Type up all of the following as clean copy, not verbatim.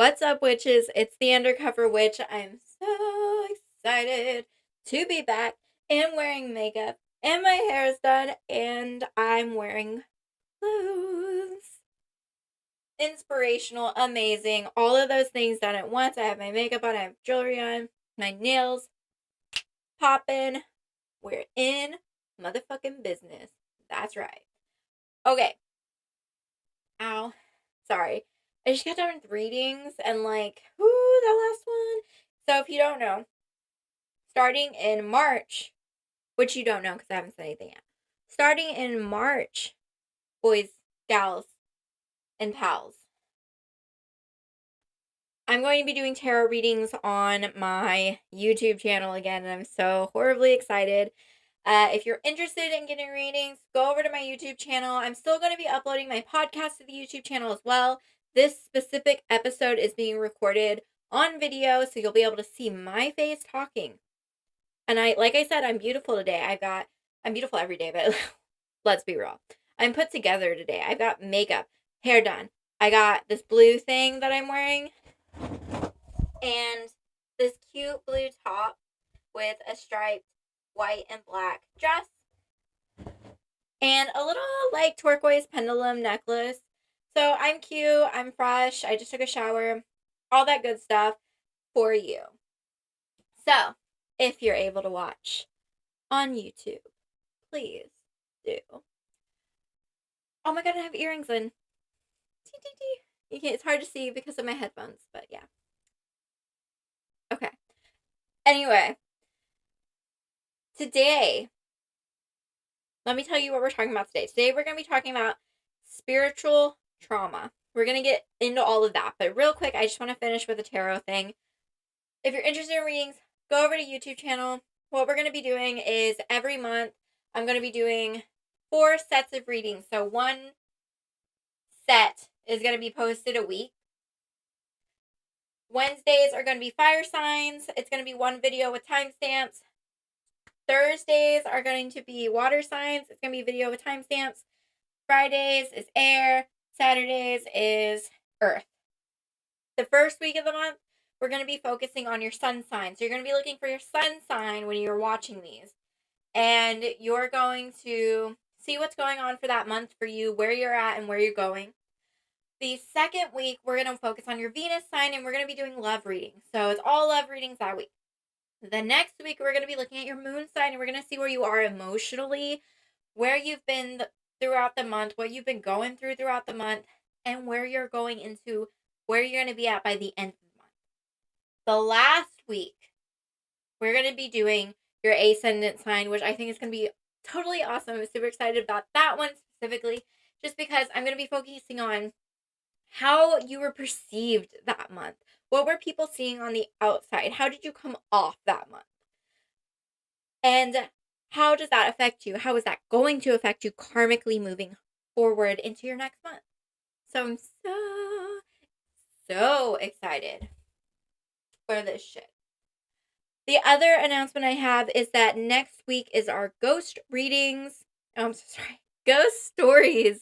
What's up, witches? It's the Undercover Witch. I'm so excited to be back and wearing makeup, and my hair is done, and I'm wearing clothes. Inspirational, amazing, all of those things done at once. I have my makeup on, I have jewelry on, my nails popping. We're in motherfucking business. That's right. Okay. Ow. Sorry. I just got done with readings and that last one. So if you don't know, starting in March, which you don't know because I haven't said anything yet. Starting in March, boys, gals, and pals, I'm going to be doing tarot readings on my YouTube channel again, and I'm so horribly excited. If you're interested in getting readings, go over to my YouTube channel. I'm still going to be uploading my podcast to the YouTube channel as well. This specific episode is being recorded on video, so you'll be able to see my face talking. And like I said, I'm beautiful today. I'm beautiful every day, but let's be real. I'm put together today. I've got makeup, hair done. I got this blue thing that I'm wearing, and this cute blue top with a striped white and black dress, and a little turquoise pendulum necklace. So I'm cute, I'm fresh, I just took a shower, all that good stuff for you. So if you're able to watch on YouTube, please do. Oh my god, I have earrings in. It's hard to see because of my headphones, but yeah. Okay. Anyway, today, let me tell you what we're talking about today. Today we're going to be talking about spiritual trauma. We're going to get into all of that. But real quick, I just want to finish with the tarot thing. If you're interested in readings, go over to YouTube channel. What we're going to be doing is every month, I'm going to be doing 4 sets of readings. So one set is going to be posted a week. Wednesdays are going to be fire signs. It's going to be one video with timestamps. Thursdays are going to be water signs. It's going to be video with timestamps. Fridays is air. Saturdays is earth. The first week of the month, we're going to be focusing on your sun sign. So you're going to be looking for your sun sign when you're watching these. And you're going to see what's going on for that month for you, where you're at and where you're going. The second week, we're going to focus on your Venus sign, and we're going to be doing love readings. So it's all love readings that week. The next week, we're going to be looking at your moon sign, and we're going to see where you are emotionally, where you've been throughout the month, what you've been going through throughout the month, and where you're going into, where you're going to be at by the end of the month. The last week, we're going to be doing your ascendant sign, which I think is going to be totally awesome. I'm super excited about that one specifically, just because I'm going to be focusing on how you were perceived that month. What were people seeing on the outside? How did you come off that month? And how does that affect you? How is that going to affect you karmically moving forward into your next month? So I'm so excited for this shit. The other announcement I have is that next week is our ghost readings. Oh, I'm so sorry. Ghost stories.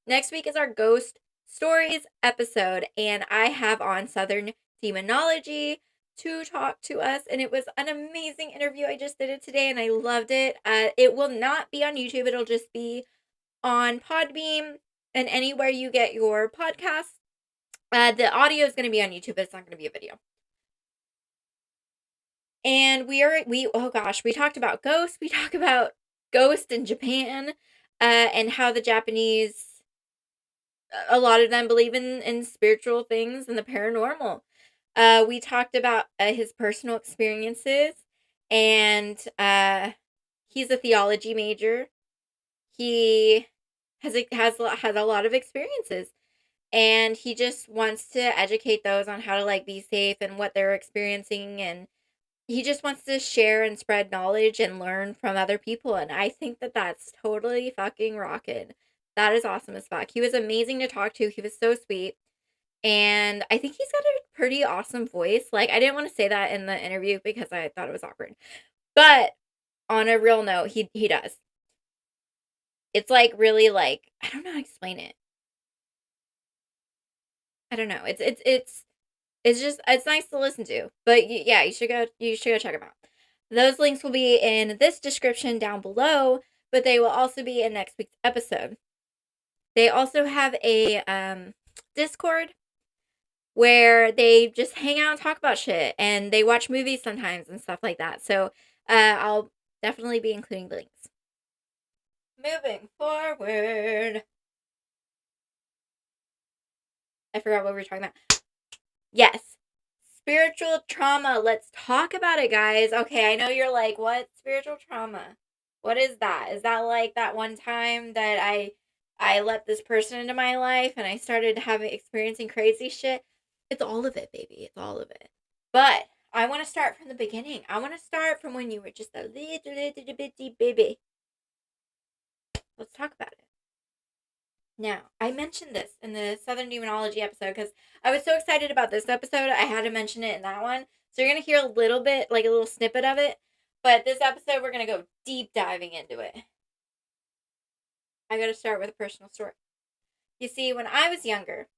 Next week is our ghost stories episode, and I have on Southern Demonology to talk to us, and it was an amazing interview. I just did it today, and I loved it. It will not be on YouTube. It'll just be on Podbeam and anywhere you get your podcasts. The audio is going to be on YouTube, but it's not going to be a video. And we talked about ghosts. We talk about ghosts in Japan, and how the Japanese, a lot of them believe in spiritual things and the paranormal. We talked about his personal experiences, and he's a theology major. He has a lot of experiences, and he just wants to educate those on how to be safe and what they're experiencing, and he just wants to share and spread knowledge and learn from other people, and I think that that's totally fucking rockin'. That is awesome as fuck. He was amazing to talk to. He was so sweet. And I think he's got a pretty awesome voice. I didn't want to say that in the interview because I thought it was awkward. But on a real note, he does. It's really I don't know how to explain it. I don't know. It's it's nice to listen to. But yeah, you should go check them out. Those links will be in this description down below, but they will also be in next week's episode. They also have a Discord where they just hang out and talk about shit, and they watch movies sometimes and stuff like that. So I'll definitely be including the links. Moving forward. I forgot what we were talking about. Yes. Spiritual trauma. Let's talk about it, guys. Okay, I know you're like, what? Spiritual trauma? What is that? Is that like that one time that I let this person into my life and I started experiencing crazy shit? It's all of it, baby. It's all of it. But I want to start from the beginning. I want to start from when you were just a little bitty baby. Let's talk about it. Now, I mentioned this in the Southern Demonology episode because I was so excited about this episode, I had to mention it in that one. So you're going to hear a little bit, like a little snippet of it. But this episode, we're going to go deep diving into it. I got to start with a personal story. You see, when I was younger,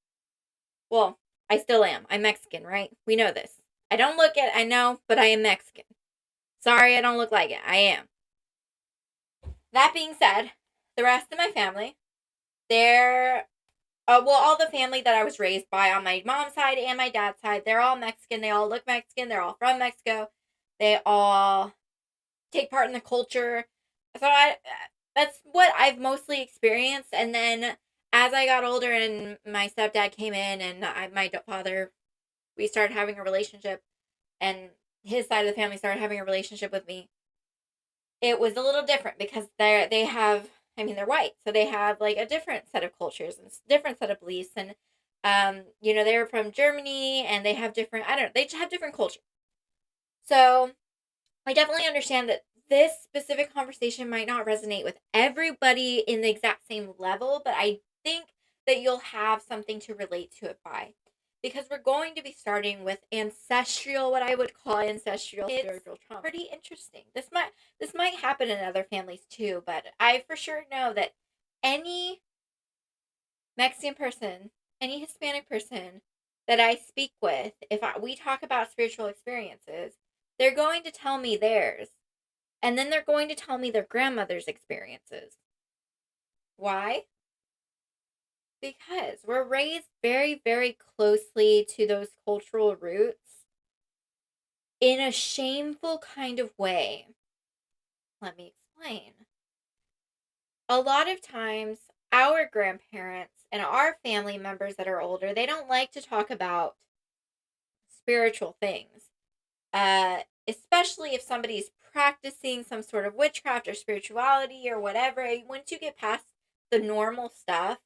well, I still am. I'm Mexican, right? We know this. I don't look it, I know, but I am Mexican. Sorry, I don't look like it. I am. That being said, the rest of my family, they're all the family that I was raised by on my mom's side and my dad's side, they're all Mexican. They all look Mexican. They're all from Mexico. They all take part in the culture. So that's what I've mostly experienced. And then as I got older and my stepdad came in and my father, we started having a relationship, and his side of the family started having a relationship with me. It was a little different because they're white, so they have like a different set of cultures and different set of beliefs, and they're from Germany and they have different, they just have different culture. So I definitely understand that this specific conversation might not resonate with everybody in the exact same level, but I think that you'll have something to relate to it by. Because we're going to be starting with ancestral, what I would call ancestral spiritual trauma. Pretty interesting. This might happen in other families too, but I for sure know that any Mexican person, any Hispanic person that I speak with, we talk about spiritual experiences, they're going to tell me theirs. And then they're going to tell me their grandmother's experiences. Why? Because we're raised very, very closely to those cultural roots in a shameful kind of way. Let me explain. A lot of times, our grandparents and our family members that are older, they don't like to talk about spiritual things. Especially if somebody's practicing some sort of witchcraft or spirituality or whatever. Once you get past the normal stuff,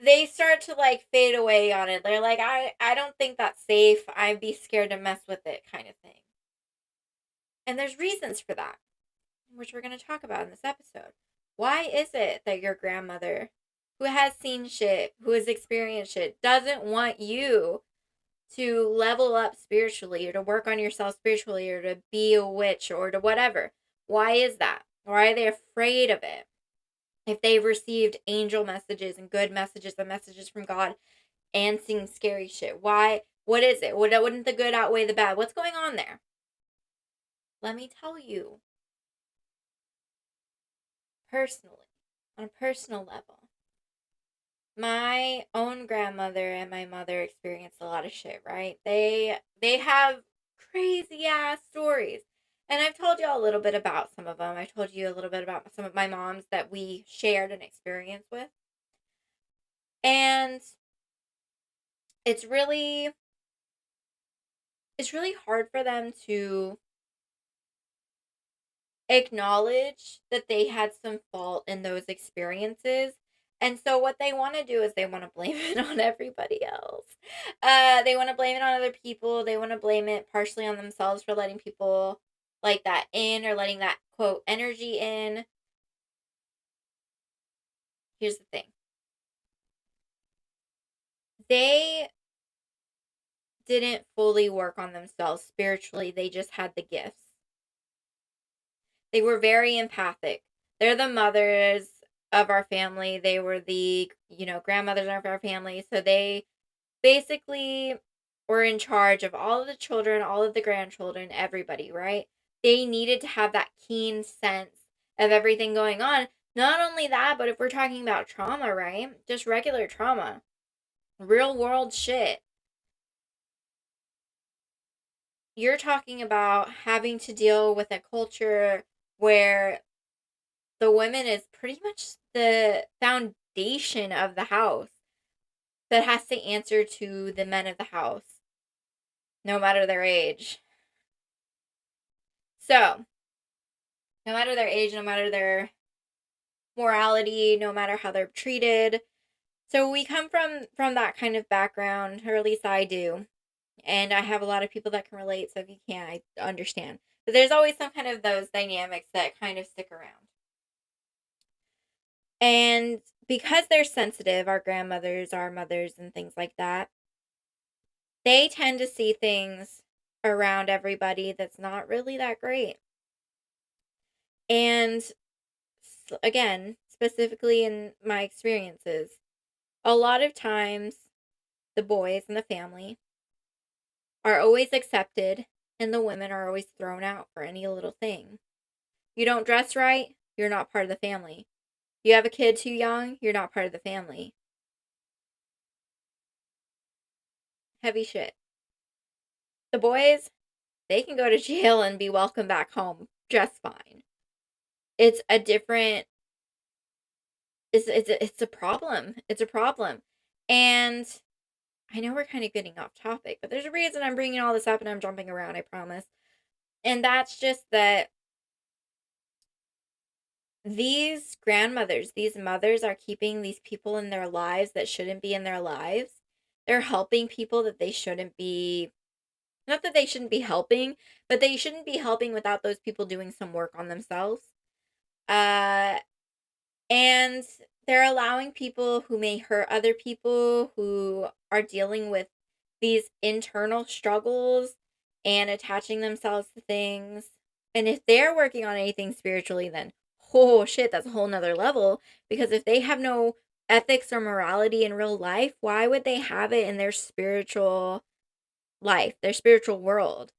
they start to like fade away on it. They're like, I don't think that's safe. I'd be scared to mess with it, kind of thing. And there's reasons for that, which we're going to talk about in this episode. Why is it that your grandmother, who has seen shit, who has experienced shit, doesn't want you to level up spiritually or to work on yourself spiritually or to be a witch or to whatever? Why is that? Why are they afraid of it? If they've received angel messages and good messages and messages from God and seen scary shit, why? What is it? Wouldn't the good outweigh the bad? What's going on there? Let me tell you. Personally, on a personal level, my own grandmother and my mother experienced a lot of shit, right? They have crazy ass stories. And I've told you a little bit about some of them. I told you a little bit about some of my moms that we shared an experience with. And it's really hard for them to acknowledge that they had some fault in those experiences. And so what they want to do is they want to blame it on everybody else. They want to blame it on other people. They want to blame it partially on themselves for letting people like that in or letting that, quote, energy in. Here's the thing. They didn't fully work on themselves spiritually. They just had the gifts. They were very empathic. They're the mothers of our family. They were the, grandmothers of our family. So they basically were in charge of all of the children, all of the grandchildren, everybody, right? They needed to have that keen sense of everything going on. Not only that, but if we're talking about trauma, right? Just regular trauma, real world shit. You're talking about having to deal with a culture where the woman is pretty much the foundation of the house that has to answer to the men of the house, no matter their age. So, no matter their age, no matter their morality, no matter how they're treated. So we come from that kind of background, or at least I do. And I have a lot of people that can relate, so if you can't, I understand. But there's always some kind of those dynamics that kind of stick around. And because they're sensitive, our grandmothers, our mothers, and things like that, they tend to see things around everybody that's not really that great. And again, specifically in my experiences, a lot of times the boys in the family are always accepted and the women are always thrown out for any little thing. You don't dress right, you're not part of the family. You have a kid too young, you're not part of the family. Heavy shit. The boys, they can go to jail and be welcome back home just fine. It's a different, it's a problem. It's a problem. And I know we're kind of getting off topic, but there's a reason I'm bringing all this up and I'm jumping around, I promise. And that's just that these grandmothers, these mothers are keeping these people in their lives that shouldn't be in their lives. They're helping people that they shouldn't be, not that they shouldn't be helping, but they shouldn't be helping without those people doing some work on themselves. And they're allowing people who may hurt other people, who are dealing with these internal struggles and attaching themselves to things. And if they're working on anything spiritually, then oh shit, that's a whole nother level. Because if they have no ethics or morality in real life, why would they have it in their spiritual life, their spiritual world?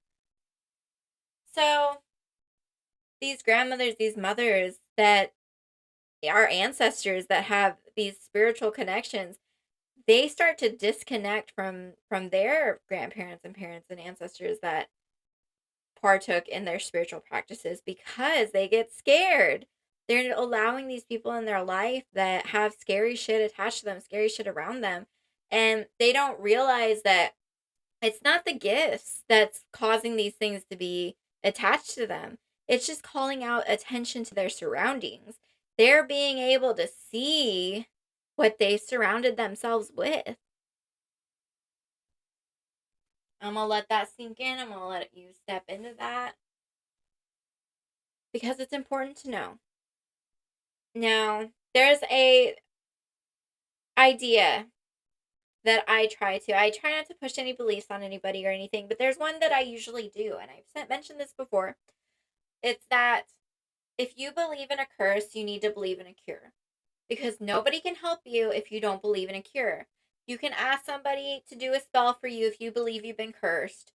So these grandmothers, these mothers that our ancestors that have these spiritual connections, they start to disconnect from their grandparents and parents and ancestors that partook in their spiritual practices because they get scared. They're allowing these people in their life that have scary shit attached to them, scary shit around them, and they don't realize that it's not the gifts that's causing these things to be attached to them. It's just calling out attention to their surroundings. They're being able to see what they surrounded themselves with. I'm going to let that sink in. I'm going to let you step into that because it's important to know. Now, there's a idea that I try not to push any beliefs on anybody or anything, but there's one that I usually do, and I've mentioned this before. It's that if you believe in a curse, you need to believe in a cure. Because nobody can help you if you don't believe in a cure. You can ask somebody to do a spell for you if you believe you've been cursed.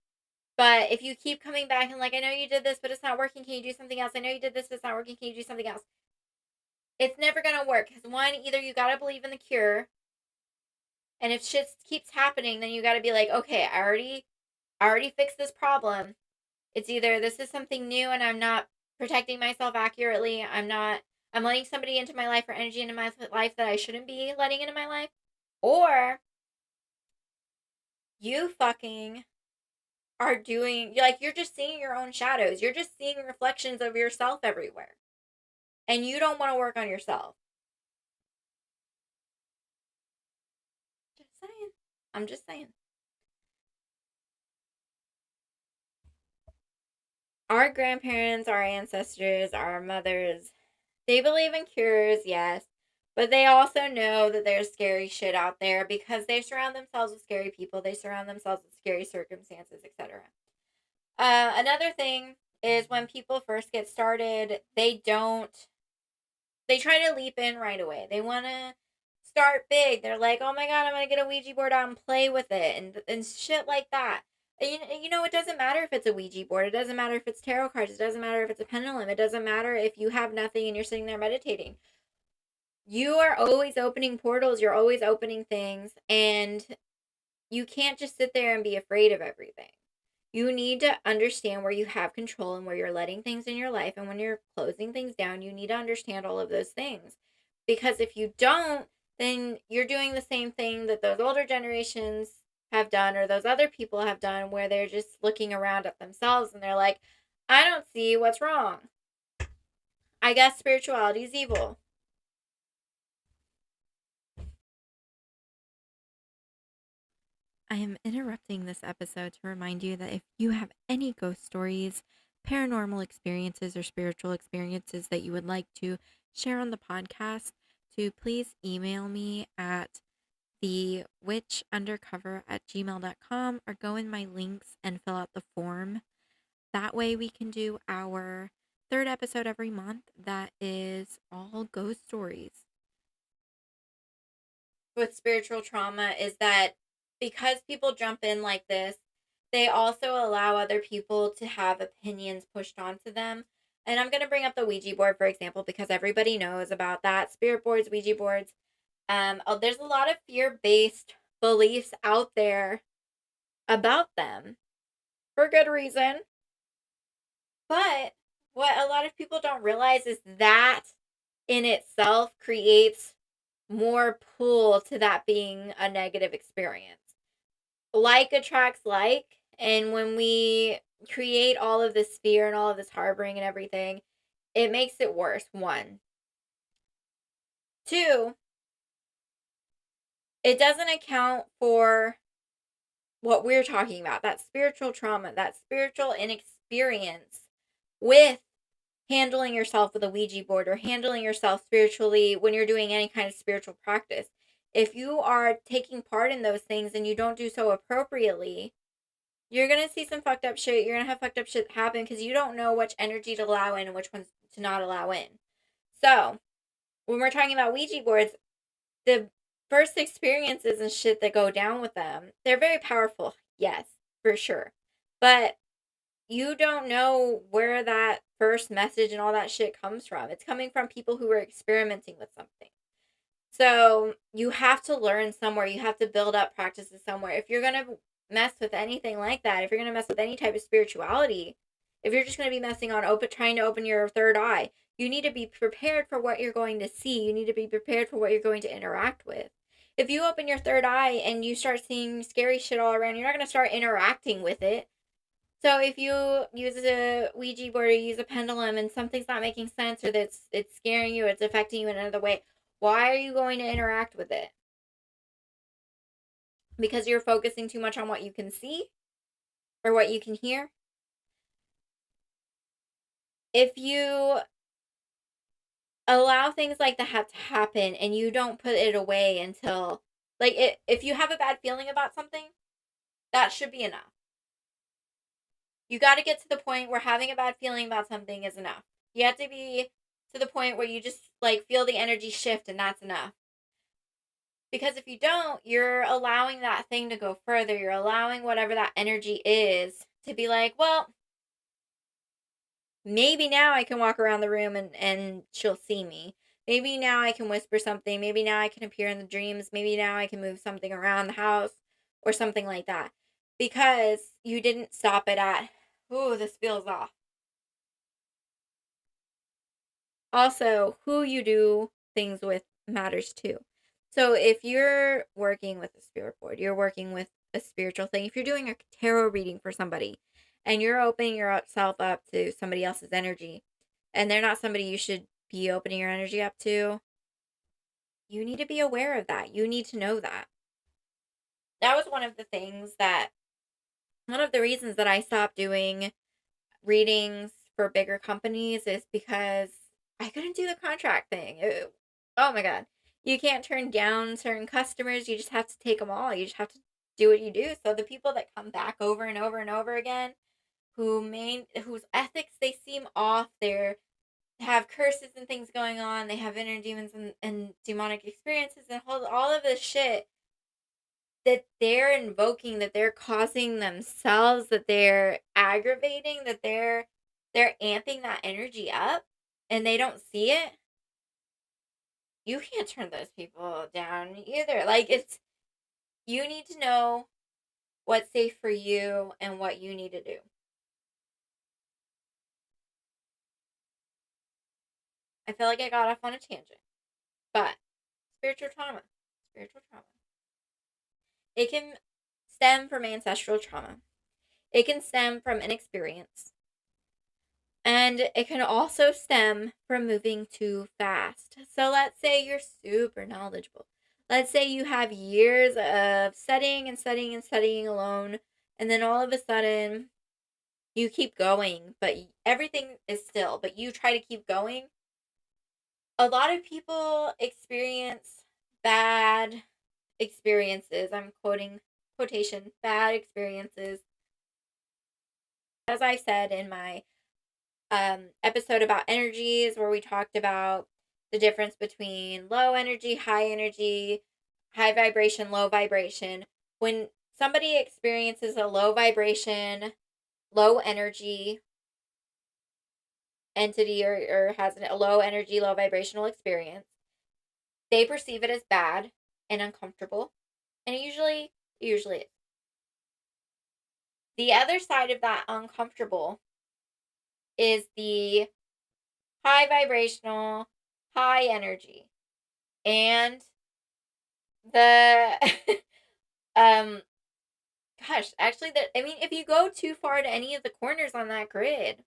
But if you keep coming back and like, I know you did this, but it's not working. Can you do something else? I know you did this, but it's not working. Can you do something else? It's never going to work. Because one, either you got to believe in the cure. And if shit keeps happening, then you got to be like, okay, I already fixed this problem. It's either this is something new and I'm not protecting myself accurately. I'm letting somebody into my life or energy into my life that I shouldn't be letting into my life. Or you fucking are doing, like, you're just seeing your own shadows. You're just seeing reflections of yourself everywhere. And you don't want to work on yourself. Just saying. I'm just saying. Our grandparents, our ancestors, our mothers, they believe in cures, yes. But they also know that there's scary shit out there because they surround themselves with scary people. They surround themselves with scary circumstances, etc. Another thing is when people first get started, they try to leap in right away. They want to start big. They're like, oh my God, I'm going to get a Ouija board out and play with it and shit like that. You know, it doesn't matter if it's a Ouija board. It doesn't matter if it's tarot cards. It doesn't matter if it's a pendulum. It doesn't matter if you have nothing and you're sitting there meditating. You are always opening portals. You're always opening things. And you can't just sit there and be afraid of everything. You need to understand where you have control and where you're letting things in your life. And when you're closing things down, you need to understand all of those things. Because if you don't, then you're doing the same thing that those older generations have done or those other people have done, where they're just looking around at themselves and they're like, I don't see what's wrong. I guess spirituality is evil. I am interrupting this episode to remind you that if you have any ghost stories, paranormal experiences, or spiritual experiences that you would like to share on the podcast, to please email me at thewitchundercover@gmail.com or go in my links and fill out the form. That way we can do our third episode every month that is all ghost stories. With spiritual trauma is that because people jump in like this, they also allow other people to have opinions pushed onto them. And I'm going to bring up the Ouija board, for example, because everybody knows about that. Spirit boards, Ouija boards. There's a lot of fear-based beliefs out there about them for good reason. But what a lot of people don't realize is that in itself creates more pull to that being a negative experience. Like attracts like, and when we create all of this fear and all of this harboring and everything, it makes it worse. 1. 2, it doesn't account for what we're talking about, that spiritual trauma, that spiritual inexperience with handling yourself with a Ouija board or handling yourself spiritually when you're doing any kind of spiritual practice. If you are taking part in those things and you don't do so appropriately, you're going to see some fucked up shit. You're going to have fucked up shit happen because you don't know which energy to allow in and which ones to not allow in. So, when we're talking about Ouija boards, the first experiences and shit that go down with them, they're very powerful. Yes, for sure. But you don't know where that first message and all that shit comes from. It's coming from people who are experimenting with something. So you have to learn somewhere. You have to build up practices somewhere. If you're going to mess with anything like that, if you're going to mess with any type of spirituality, if you're just going to be messing on trying to open your third eye, you need to be prepared for what you're going to see. You need to be prepared for what you're going to interact with. If you open your third eye and you start seeing scary shit all around, you're not going to start interacting with it. So if you use a Ouija board or you use a pendulum and something's not making sense or that it's scaring you, it's affecting you in another way, why are you going to interact with it? Because you're focusing too much on what you can see or what you can hear? If you allow things like that to happen and you don't put it away until, if you have a bad feeling about something, that should be enough. You got to get to the point where having a bad feeling about something is enough. You have to be to the point where you just feel the energy shift and that's enough. Because if you don't, you're allowing that thing to go further. You're allowing whatever that energy is to be like, well, maybe now I can walk around the room and she'll see me. Maybe now I can whisper something. Maybe now I can appear in the dreams. Maybe now I can move something around the house or something like that. Because you didn't stop it at, ooh, this feels off. Also, who you do things with matters too. So if you're working with a spirit board, you're working with a spiritual thing, if you're doing a tarot reading for somebody and you're opening yourself up to somebody else's energy and they're not somebody you should be opening your energy up to, you need to be aware of that. You need to know that. That was one of the reasons that I stopped doing readings for bigger companies is because I couldn't do the contract thing. Oh my God. You can't turn down certain customers. You just have to take them all. You just have to do what you do. So the people that come back over and over and over again, whose ethics, they seem off, have curses and things going on. They have inner demons and demonic experiences and all of this shit that they're invoking, that they're causing themselves, that they're aggravating, that they're amping that energy up, and they don't see it. You can't turn those people down either. Like, you need to know what's safe for you and what you need to do. I feel like I got off on a tangent, but spiritual trauma, spiritual trauma. It can stem from ancestral trauma. It can stem from inexperience. And it can also stem from moving too fast. So let's say you're super knowledgeable. Let's say you have years of studying and studying and studying alone, and then all of a sudden you keep going, but everything is still, but you try to keep going. A lot of people experience bad experiences. I'm quoting quotation, bad experiences. As I said in my episode about energies, where we talked about the difference between low energy, high vibration, low vibration. When somebody experiences a low vibration, low energy entity, or has a low energy, low vibrational experience, they perceive it as bad and uncomfortable. And it usually is. The other side of that uncomfortable is the high vibrational, high energy. And the um actually, if you go too far to any of the corners on that grid,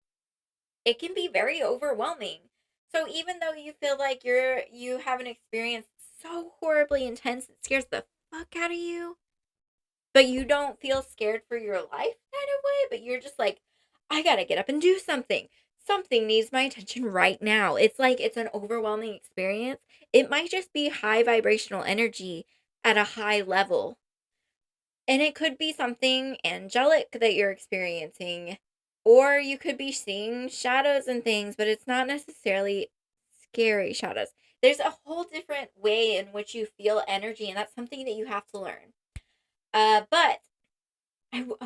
it can be very overwhelming. So even though you feel like you have an experience so horribly intense, it scares the fuck out of you, but you don't feel scared for your life kind of way, but you're just like, I gotta get up and do something. Something needs my attention right now. It's like it's an overwhelming experience. It might just be high vibrational energy at a high level. And it could be something angelic that you're experiencing. Or you could be seeing shadows and things, but it's not necessarily scary shadows. There's a whole different way in which you feel energy, and that's something that you have to learn. But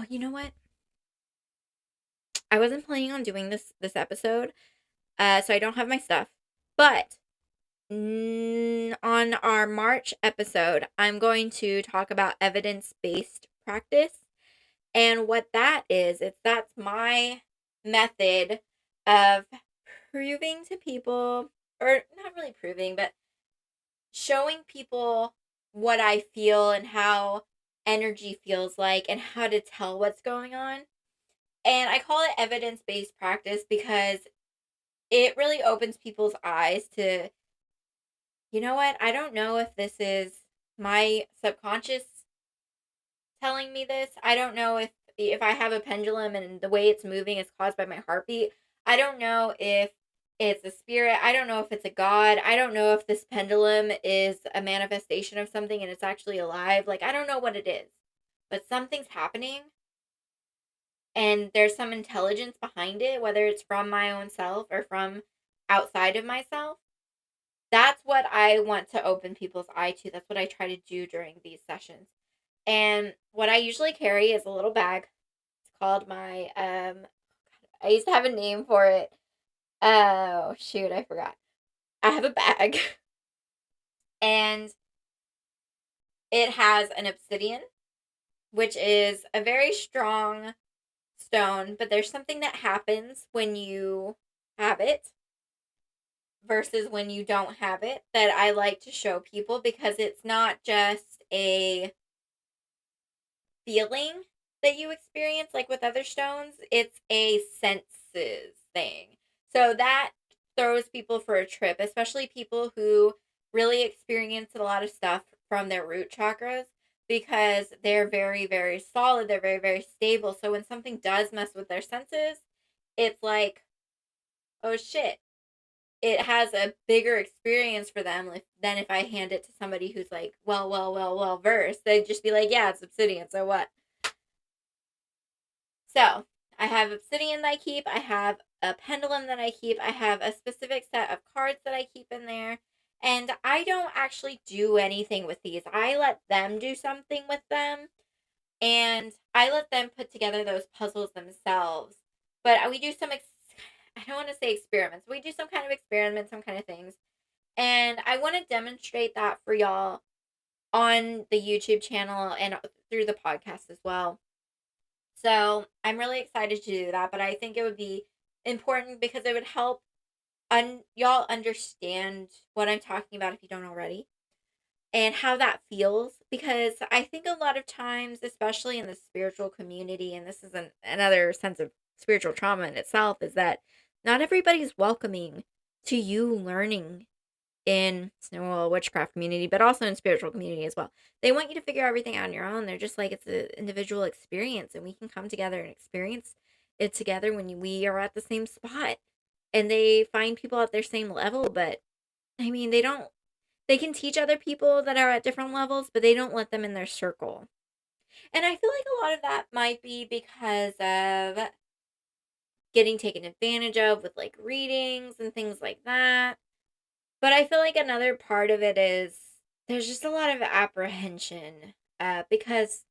you know what? I wasn't planning on doing this episode, so I don't have my stuff. But on our March episode, I'm going to talk about evidence-based practice, and what that is. That's my method of proving to people, or not really proving, but showing people what I feel and how energy feels like and how to tell what's going on. And I call it evidence-based practice because it really opens people's eyes to, you know what? I don't know if this is my subconscious telling me this. I don't know if I have a pendulum and the way it's moving is caused by my heartbeat. I don't know if it's a spirit. I don't know if it's a god. I don't know if this pendulum is a manifestation of something and it's actually alive. Like, I don't know what it is. But something's happening and there's some intelligence behind it, whether it's from my own self or from outside of myself. That's what I want to open people's eye to. That's what I try to do during these sessions. And what I usually carry is a little bag. It's called my I used to have a name for it. Oh shoot, I forgot. I have a bag and it has an obsidian, which is a very strong stone, but there's something that happens when you have it versus when you don't have it that I like to show people, because it's not just a feeling that you experience like with other stones, it's a senses thing. So that throws people for a trip, especially people who really experience a lot of stuff from their root chakras, because they're very, very solid, they're very, very stable. So when something does mess with their senses, it's like, oh shit. It has a bigger experience for them than if I hand it to somebody who's like, well versed. They'd just be like, yeah, it's obsidian, so what? So I have obsidian that I keep. I have a pendulum that I keep. I have a specific set of cards that I keep in there. And I don't actually do anything with these. I let them do something with them. And I let them put together those puzzles themselves. But we do some, I don't want to say experiments. We do some kind of experiments, some kind of things. And I want to demonstrate that for y'all on the YouTube channel and through the podcast as well. So I'm really excited to do that, but I think it would be important because it would help y'all understand what I'm talking about if you don't already and how that feels. Because I think a lot of times, especially in the spiritual community, and this is another sense of spiritual trauma in itself, is that not everybody's welcoming to you learning in witchcraft community, but also in spiritual community as well. They want you to figure everything out on your own. They're just like, it's an individual experience, and we can come together and experience it together when we are at the same spot. And they find people at their same level, but I mean, they can teach other people that are at different levels, but they don't let them in their circle. And I feel like a lot of that might be because of getting taken advantage of with like readings and things like that. But I feel like another part of it is there's just a lot of apprehension because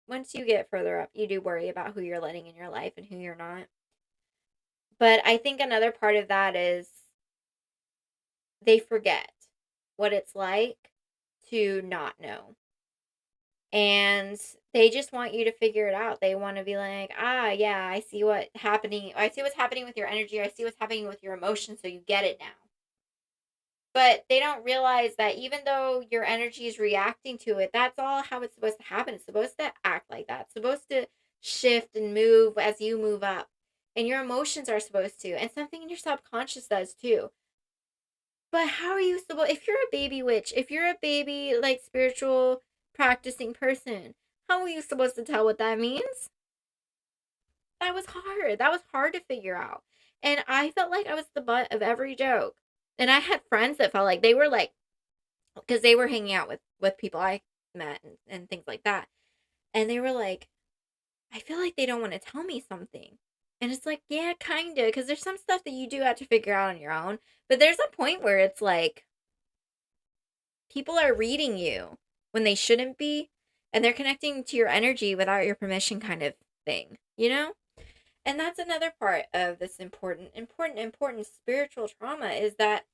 once you get further up, you do worry about who you're letting in your life and who you're not. But I think another part of that is they forget what it's like to not know. And they just want you to figure it out. They want to be like, yeah, I see what's happening with your energy. I see what's happening with your emotions, so you get it now. But they don't realize that even though your energy is reacting to it, that's all how it's supposed to happen. It's supposed to act like that. It's supposed to shift and move as you move up. And your emotions are supposed to. And something in your subconscious does too. But how are you supposed, if you're a baby witch, if you're a baby, like, spiritual practicing person, how are you supposed to tell what that means? That was hard. That was hard to figure out. And I felt like I was the butt of every joke. And I had friends that felt like they were like, because they were hanging out with people I met and things like that. And they were like, I feel like they don't want to tell me something. And it's like, yeah, kind of. Because there's some stuff that you do have to figure out on your own. But there's a point where it's like, people are reading you when they shouldn't be. And they're connecting to your energy without your permission, kind of thing, you know? And that's another part of this important spiritual trauma, is that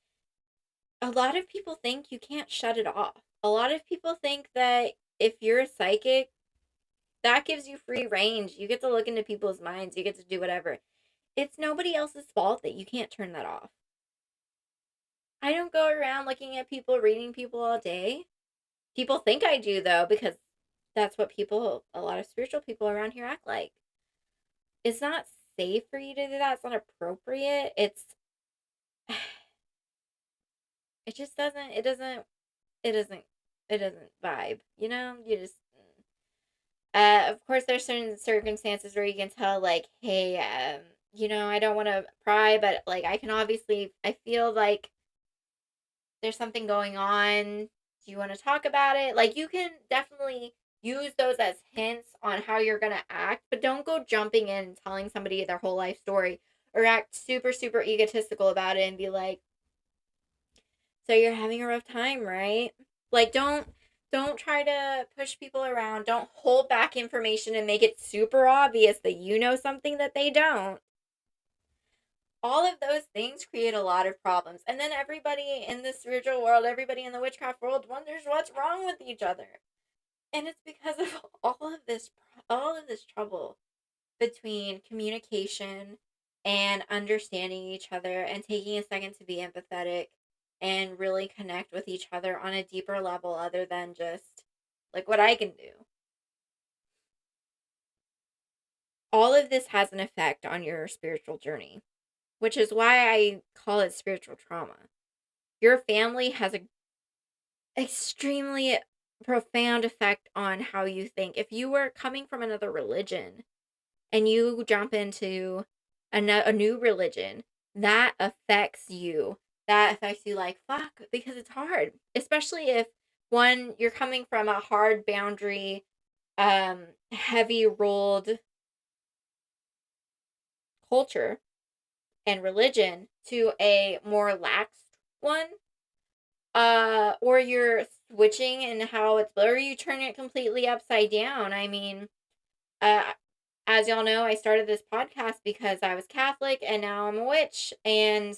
a lot of people think you can't shut it off. A lot of people think that if you're a psychic, that gives you free range. You get to look into people's minds. You get to do whatever. It's nobody else's fault that you can't turn that off. I don't go around looking at people, reading people all day. People think I do, though, because that's what a lot of spiritual people around here act like. It's not safe for you to do that. It's not appropriate. It just doesn't, it doesn't vibe, you know? You just, of course, there's certain circumstances where you can tell, like, hey, I don't want to pry, but, like, I feel like there's something going on. Do you want to talk about it? Like, you can definitely use those as hints on how you're going to act, but don't go jumping in and telling somebody their whole life story or act super, super egotistical about it and be like, so you're having a rough time, right? Like, don't try to push people around. Don't hold back information and make it super obvious that you know something that they don't. All of those things create a lot of problems. And then everybody in the spiritual world, everybody in the witchcraft world wonders what's wrong with each other. And it's because of all of this trouble between communication and understanding each other and taking a second to be empathetic and really connect with each other on a deeper level other than just like what I can do. All of this has an effect on your spiritual journey, which is why I call it spiritual trauma. Your family has a extremely profound effect on how you think. If you were coming from another religion and you jump into a new religion, that affects you. That affects you like fuck, because it's hard, especially if one, you're coming from a hard boundary, heavy rolled culture, and religion to a more lax one, or you're switching in how it's, or you turn it completely upside down. I mean, uh, as y'all know, I started this podcast because I was Catholic and now I'm a witch. And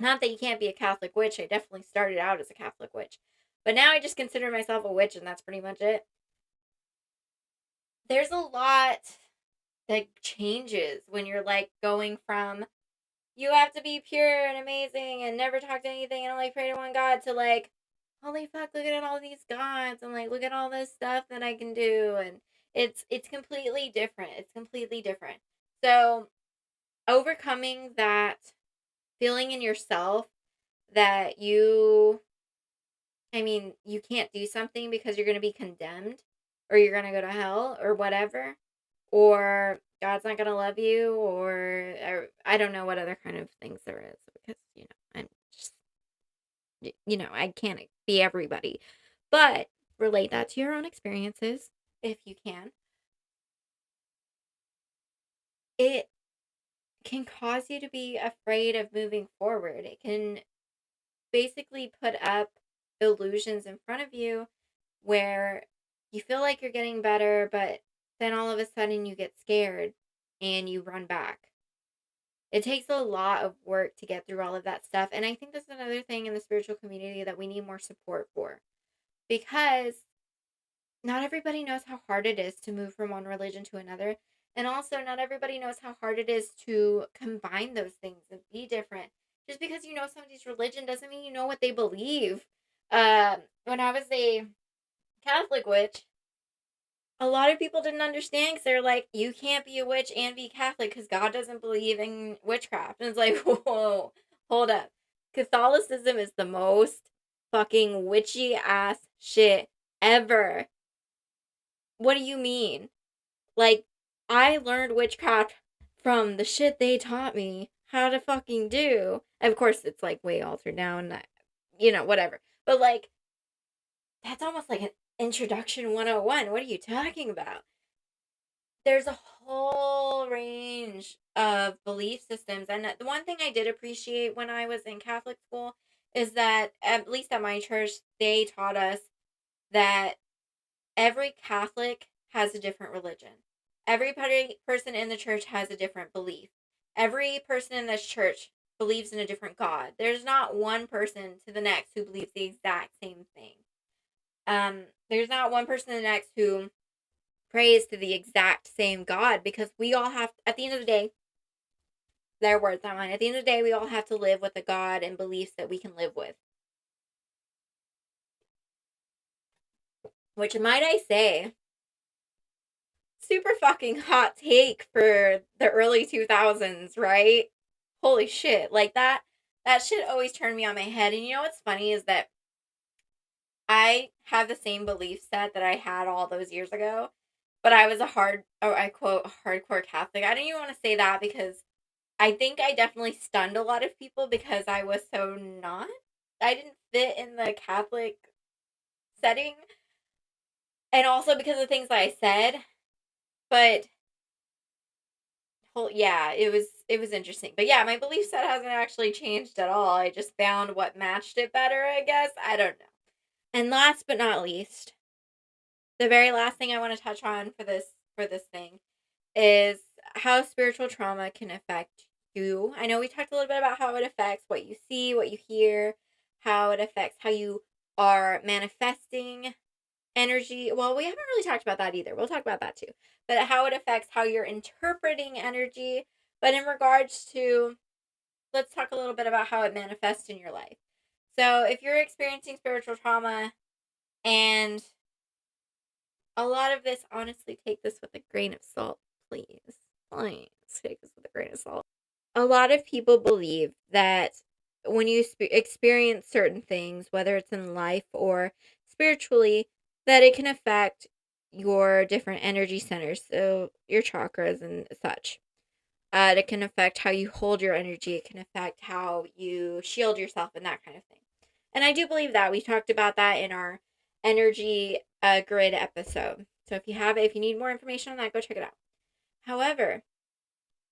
not that you can't be a Catholic witch, I definitely started out as a Catholic witch. But now I just consider myself a witch and that's pretty much it. There's a lot that changes when you're like going from you have to be pure and amazing and never talk to anything and only pray to one God to like, holy fuck, look at all these gods and like look at all this stuff that I can do. And it's completely different. It's completely different. So overcoming that feeling in yourself that you can't do something because you're going to be condemned or you're going to go to hell or whatever, or God's not going to love you, or I don't know what other kind of things there is because, I'm just, I can't be everybody. But relate that to your own experiences if you can. It can cause you to be afraid of moving forward. It can basically put up illusions in front of you where you feel like you're getting better, but then all of a sudden you get scared and you run back. It takes a lot of work to get through all of that stuff. And I think that's another thing in the spiritual community that we need more support for. Because not everybody knows how hard it is to move from one religion to another. And also, not everybody knows how hard it is to combine those things and be different. Just because you know somebody's religion doesn't mean you know what they believe. When I was a Catholic witch, a lot of people didn't understand because they're like, you can't be a witch and be Catholic because God doesn't believe in witchcraft. And it's like, whoa, hold up. Catholicism is the most fucking witchy ass shit ever. What do you mean? Like, I learned witchcraft from the shit they taught me how to fucking do. And of course, it's like way altered now and whatever. But like, that's almost like an introduction 101. What are you talking about? There's a whole range of belief systems. And the one thing I did appreciate when I was in Catholic school is that, at least at my church, they taught us that every Catholic has a different religion. Every person in the church has a different belief. Every person in this church believes in a different God. There's not one person to the next who believes the exact same thing. There's not one person to the next who prays to the exact same God, because we all have, at the end of the day, their words, not mine. At the end of the day, we all have to live with a God and beliefs that we can live with. Which, might I say, super fucking hot take for the early 2000s, right? Holy shit. Like that shit always turned me on my head. And you know what's funny is that I have the same belief set that I had all those years ago, but I was I quote, hardcore Catholic. I don't even want to say that because I think I definitely stunned a lot of people because I was so not. I didn't fit in the Catholic setting. And also because of things that I said. But yeah, it was interesting. But yeah, my belief set hasn't actually changed at all. I just found what matched it better, I guess. I don't know. And last but not least, the very last thing I want to touch on for this thing is how spiritual trauma can affect you. I know we talked a little bit about how it affects what you see, what you hear, how it affects how you are manifesting energy. Well, we haven't really talked about that either. We'll talk about that too. But how it affects how you're interpreting energy. But in regards to, let's talk a little bit about how it manifests in your life. So if you're experiencing spiritual trauma, and a lot of this, honestly, take this with a grain of salt, please. Please take this with a grain of salt. A lot of people believe that when you experience certain things, whether it's in life or spiritually, that it can affect your different energy centers, so your chakras and such. It can affect how you hold your energy. It can affect how you shield yourself and that kind of thing. And I do believe that. We talked about that in our energy grid episode. So if you need more information on that, go check it out. However,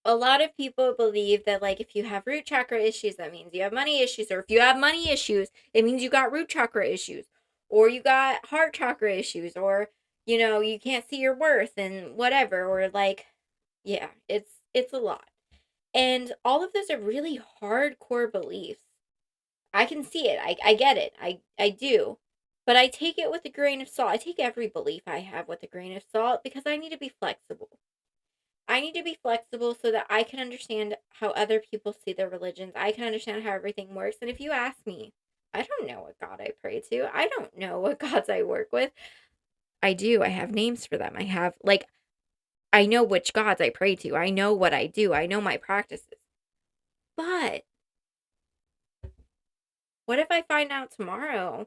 a lot of people believe that, like, if you have root chakra issues, that means you have money issues, or if you have money issues, it means you got root chakra issues, or you got heart chakra issues, or you can't see your worth and whatever, or like, yeah, it's a lot. And all of those are really hardcore beliefs. I can see it. I get it. I do. But I take it with a grain of salt. I take every belief I have with a grain of salt because I need to be flexible. I need to be flexible so that I can understand how other people see their religions. I can understand how everything works. And if you ask me, I don't know what God I pray to. I don't know what gods I work with. I do. I have names for them. I have, like, I know which gods I pray to. I know what I do. I know my practices. But what if I find out tomorrow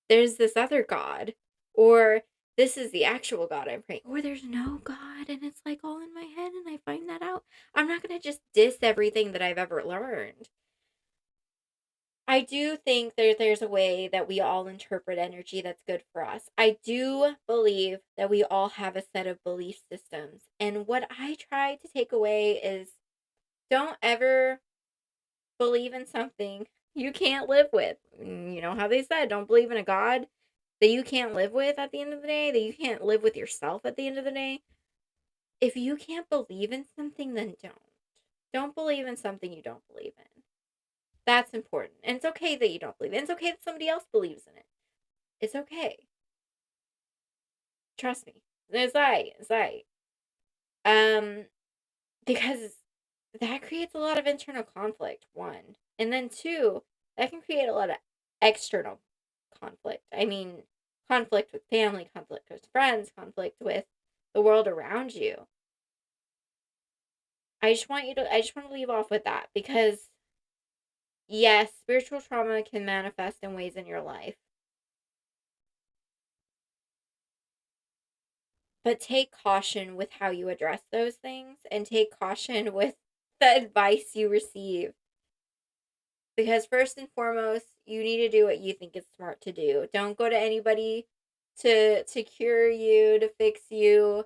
there's this other God, or this is the actual God I'm praying, or there's no God and it's like all in my head and I find that out? I'm not going to just diss everything that I've ever learned. I do think there's a way that we all interpret energy that's good for us. I do believe that we all have a set of belief systems. And what I try to take away is, don't ever believe in something you can't live with. You know how they said, don't believe in a God that you can't live with at the end of the day, that you can't live with yourself at the end of the day. If you can't believe in something, then don't. Don't believe in something you don't believe in. That's important. And it's okay that you don't believe it. It's okay that somebody else believes in it. It's okay. Trust me. It's right. It's right. Because that creates a lot of internal conflict, one. And then two, that can create a lot of external conflict. I mean, conflict with family, conflict with friends, conflict with the world around you. I just want to leave off with that because yes, spiritual trauma can manifest in ways in your life. But take caution with how you address those things and take caution with the advice you receive. Because first and foremost, you need to do what you think is smart to do. Don't go to anybody to cure you, to fix you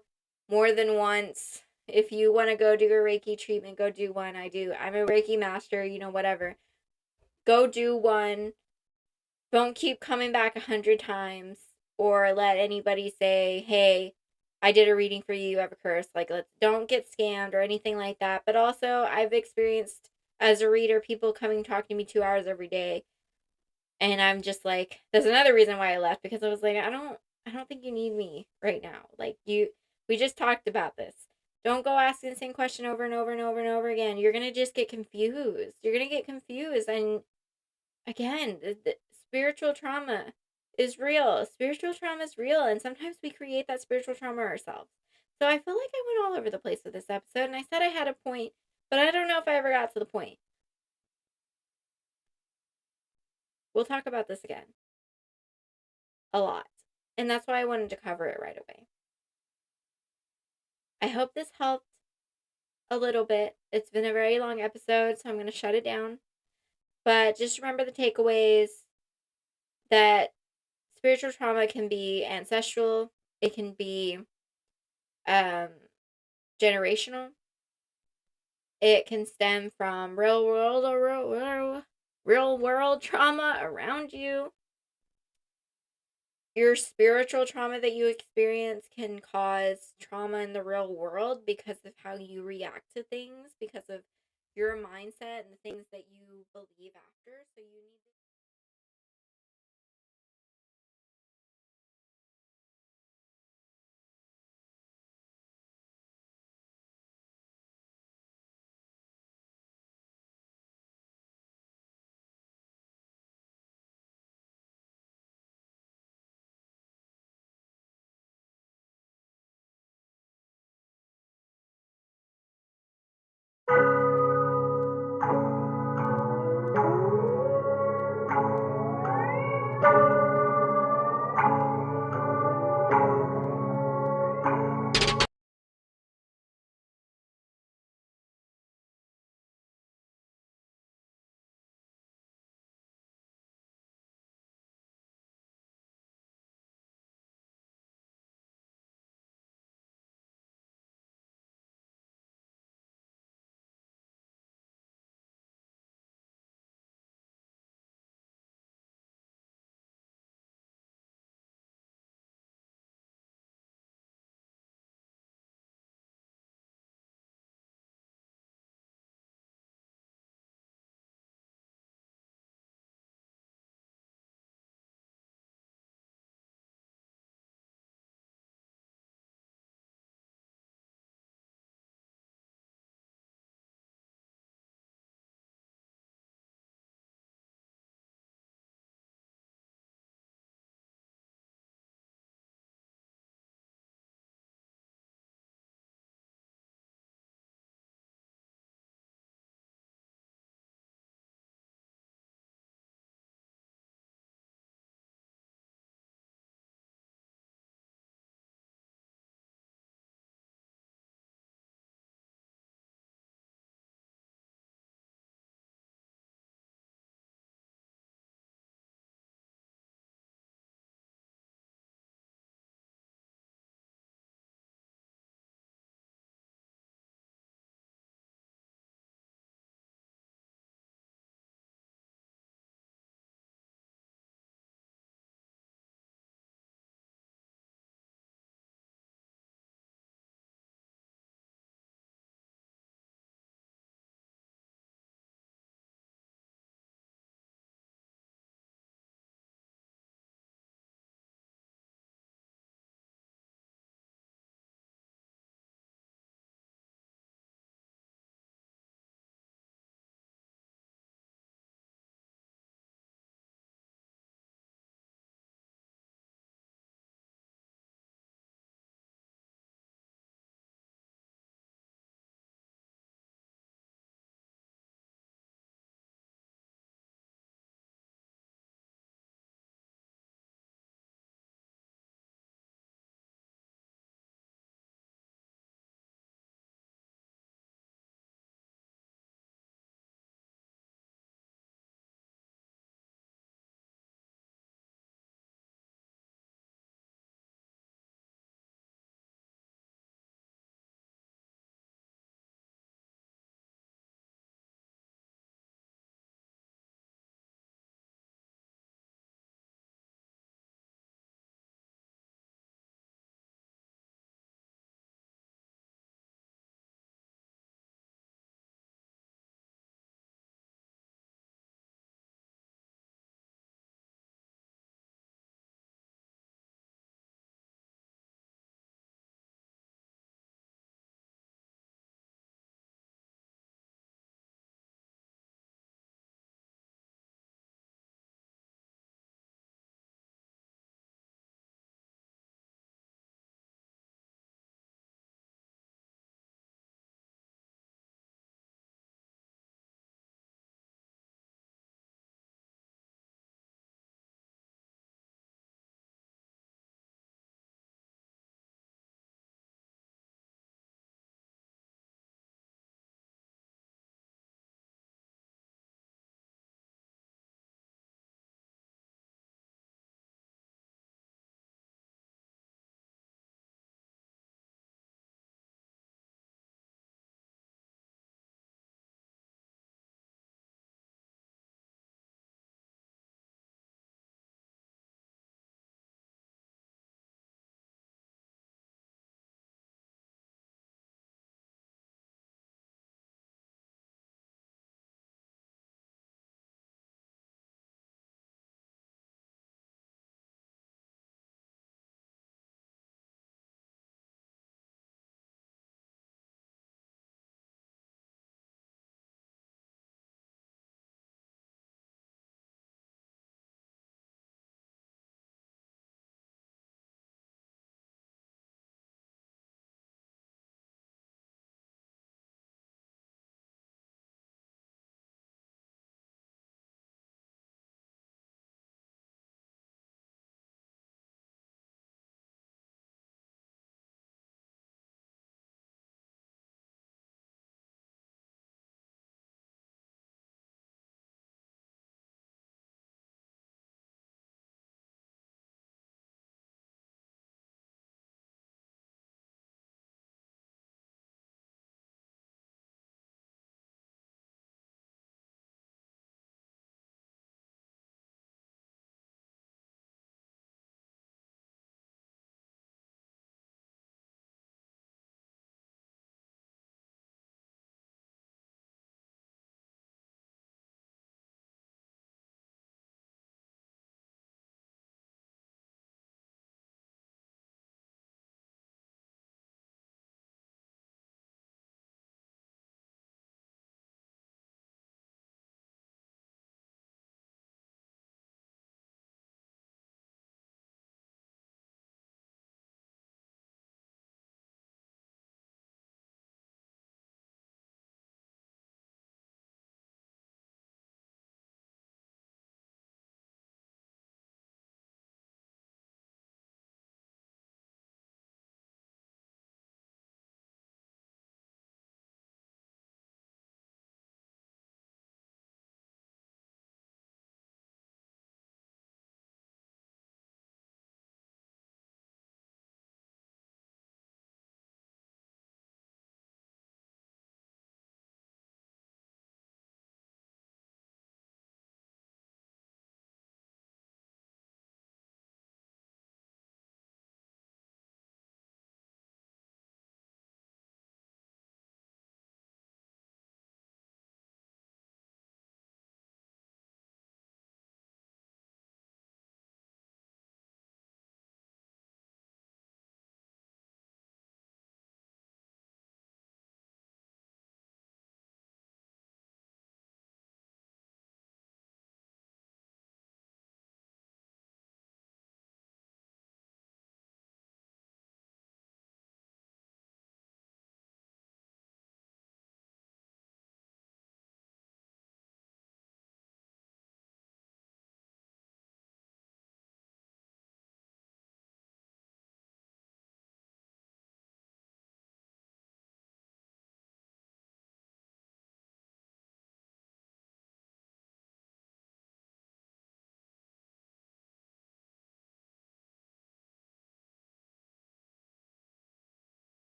more than once. If you want to go do a Reiki treatment, go do one. I'm a Reiki master, whatever. Go do one. Don't keep coming back 100 times or let anybody say, "Hey, I did a reading for you, you have a curse." Like, don't get scammed or anything like that. But also, I've experienced as a reader people coming talking to me 2 hours every day, and I'm just like, there's another reason why I left, because I was like, I don't think you need me right now. Like, we just talked about this. Don't go asking the same question over and over and over and over again. You're gonna just get confused. You're gonna get confused, and again, the spiritual trauma is real. Spiritual trauma is real, and sometimes we create that spiritual trauma ourselves. So I feel like I went all over the place with this episode, and I said I had a point, but I don't know if I ever got to the point. We'll talk about this again a lot, and that's why I wanted to cover it right away. I hope this helped a little bit. It's been a very long episode, so I'm going to shut it down. But just remember the takeaways, that spiritual trauma can be ancestral, it can be um, generational. It can stem from real world trauma around you. Your spiritual trauma that you experience can cause trauma in the real world because of how you react to things, because of your mindset and the things that you believe after. So you need to